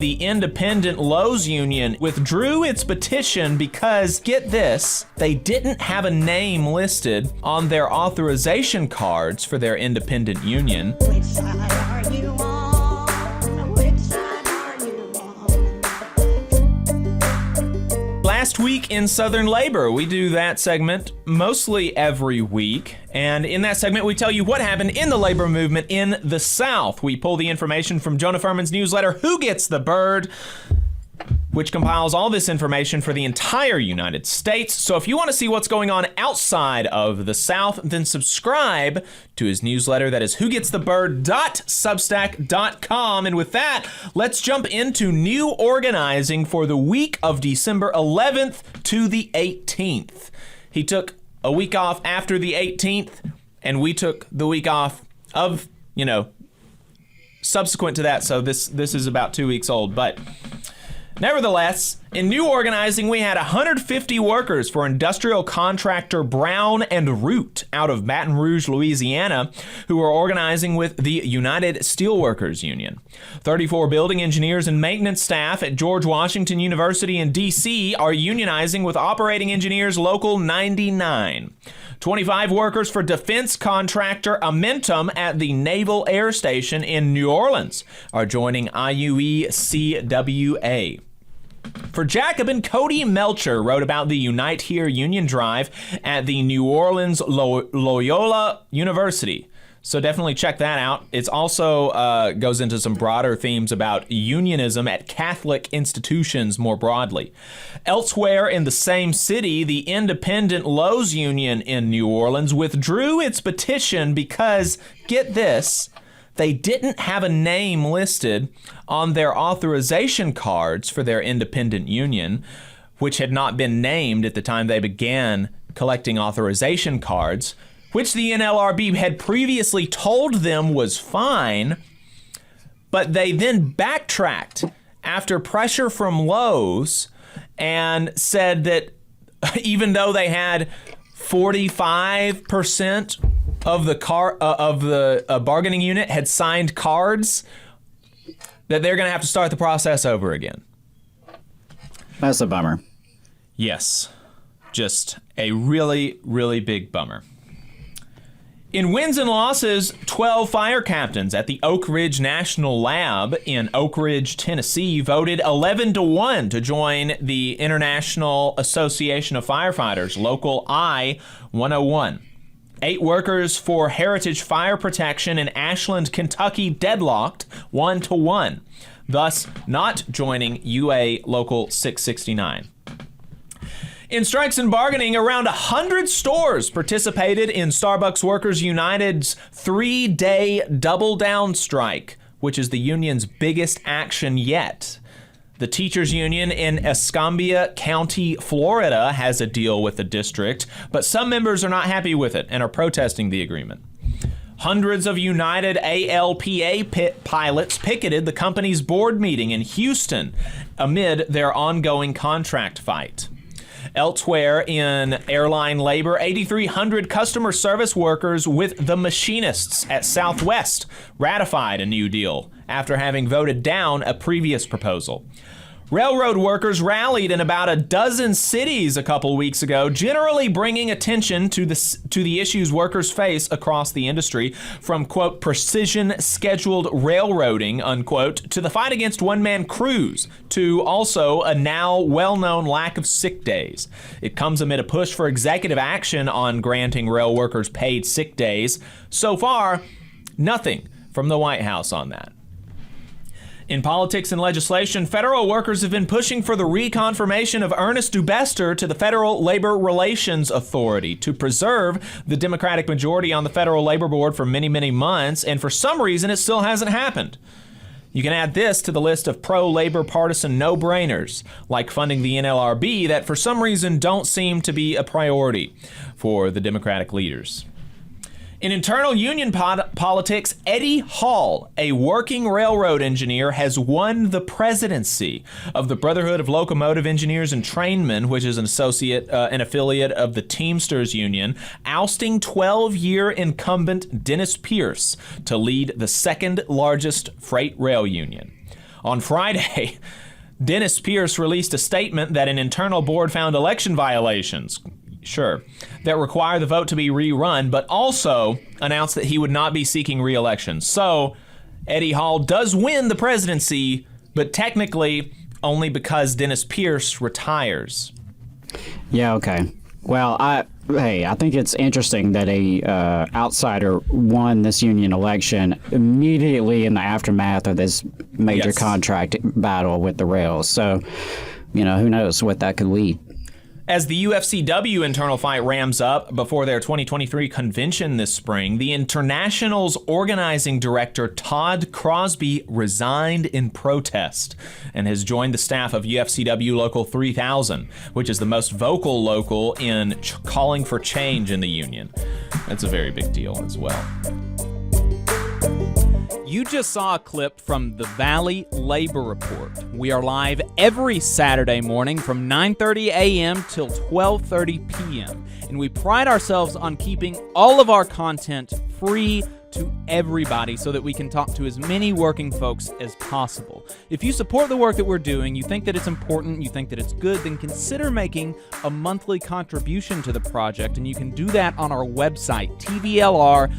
The independent Lowe's union withdrew its petition because, get this, they didn't have a name listed on their authorization cards for their independent union. Which side are you on? Which side are you on? Last week in Southern Labor, we do that segment mostly every week. And in that segment, we tell you what happened in the labor movement in the South. We pull the information from Jonah Furman's newsletter, Who Gets the Bird?, which compiles all this information for the entire United States. So if you want to see what's going on outside of the South, then subscribe to his newsletter. That is whogetsthebird.substack.com. And with that, let's jump into new organizing for the week of December 11th to the 18th. He took a week off after the 18th, and we took the week off of, subsequent to that. So this is about 2 weeks old, but nevertheless, in new organizing, we had 150 workers for industrial contractor Brown and Root out of Baton Rouge, Louisiana, who were organizing with the United Steelworkers Union. 34 building engineers and maintenance staff at George Washington University in D.C. are unionizing with Operating Engineers Local 99. 25 workers for defense contractor Amentum at the Naval Air Station in New Orleans are joining IUE-CWA. For Jacobin, Cody Melcher wrote about the Unite Here union drive at the New Orleans Loyola University. So definitely check that out. It's also goes into some broader themes about unionism at Catholic institutions more broadly. Elsewhere in the same city, the independent Lowe's union in New Orleans withdrew its petition because, get this, they didn't have a name listed on their authorization cards for their independent union, which had not been named at the time they began collecting authorization cards, which the NLRB had previously told them was fine, but they then backtracked after pressure from Lowe's and said that even though they had 45% of the bargaining unit had signed cards, that they're going to have to start the process over again. That's a bummer. Yes, just a really, really big bummer. In wins and losses, 12 fire captains at the Oak Ridge National Lab in Oak Ridge, Tennessee, voted 11-1 to join the International Association of Firefighters, Local I-101. 8 workers for Heritage Fire Protection in Ashland, Kentucky deadlocked 1-1, thus not joining UA Local 669. In strikes and bargaining, around 100 stores participated in Starbucks Workers United's 3-day double down strike, which is the union's biggest action yet. The teachers union in Escambia County, Florida has a deal with the district, but some members are not happy with it and are protesting the agreement. Hundreds of United ALPA pilots picketed the company's board meeting in Houston amid their ongoing contract fight. Elsewhere in airline labor, 8,300 customer service workers with the Machinists at Southwest ratified a new deal after having voted down a previous proposal. Railroad workers rallied in about a dozen cities a couple weeks ago, generally bringing attention to the issues workers face across the industry, from, quote, precision scheduled railroading, unquote, to the fight against one-man crews, to also a now well-known lack of sick days. It comes amid a push for executive action on granting rail workers paid sick days. So far, nothing from the White House on that. In politics and legislation, federal workers have been pushing for the reconfirmation of Ernest Dubester to the Federal Labor Relations Authority to preserve the Democratic majority on the Federal Labor Board for many, many months, and for some reason it still hasn't happened. You can add this to the list of pro-labor partisan no-brainers, like funding the NLRB, that for some reason don't seem to be a priority for the Democratic leaders. In internal union politics, Eddie Hall, a working railroad engineer, has won the presidency of the Brotherhood of Locomotive Engineers and Trainmen, which is an affiliate of the Teamsters Union, ousting 12-year incumbent Dennis Pierce to lead the second largest freight rail union. On Friday, Dennis Pierce released a statement that an internal board found election violations, that require the vote to be rerun, but also announced that he would not be seeking re-election. So Eddie Hall does win the presidency, but technically only because Dennis Pierce retires. Yeah, okay. Well, I think it's interesting that a outsider won this union election immediately in the aftermath of this major contract battle with the rails. So, who knows what that could lead. As the UFCW internal fight rams up before their 2023 convention this spring, the International's organizing director, Todd Crosby, resigned in protest and has joined the staff of UFCW Local 3000, which is the most vocal local in calling for change in the union. That's a very big deal as well. You just saw a clip from the Valley Labor Report. We are live every Saturday morning from 9:30 a.m. till 12:30 p.m. And we pride ourselves on keeping all of our content free to everybody so that we can talk to as many working folks as possible. If you support the work that we're doing, you think that it's important, you think that it's good, then consider making a monthly contribution to the project, and you can do that on our website, tvlr.fm.